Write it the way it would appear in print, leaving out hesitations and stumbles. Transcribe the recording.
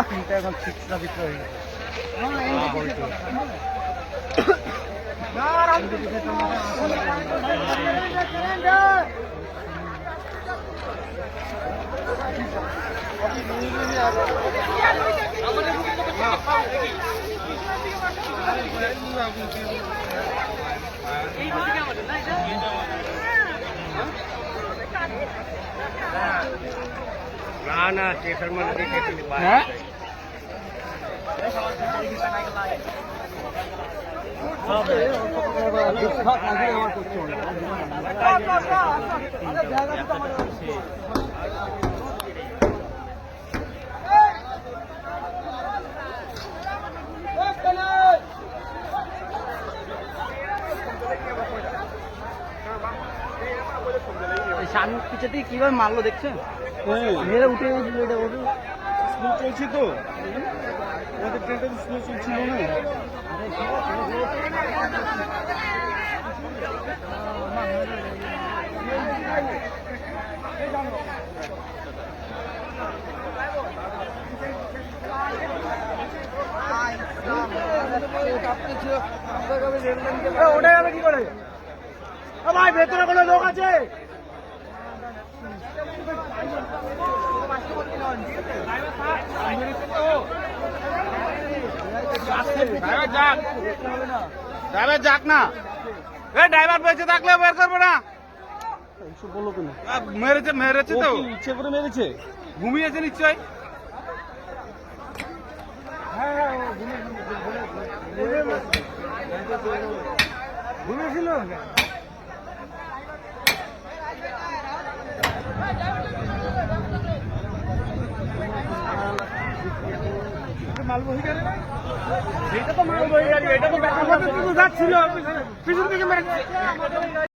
তিনটা এখন ঠিকটা বিক্রয় হয়ে না শেফের মধ্যে হ্যাঁ সামনে পিছাতে কিভাবে মারলো দেখছেন? মেরে উঠে স্লো চলছে তো আমাদের ট্রেনটা তো স্লো চলছিল না। ওটা যাবে কি করে ভাই? ভেতরে কোনো লোক আছে? ড্রাইভার যাক না, ড্রাইভার বেঁচে থাকলে বের করবো না। বললো কেন? মেরেছে মেরেছে তো ইচ্ছে করে মেরেছে, ঘুমিয়েছে নিশ্চয়। ঘুমিয়েছিল। মালবহি গাড়ি না, এটা তো মালবহি গাড়ি, এটা তো যাচ্ছিল পিছন থেকে মেরেছে।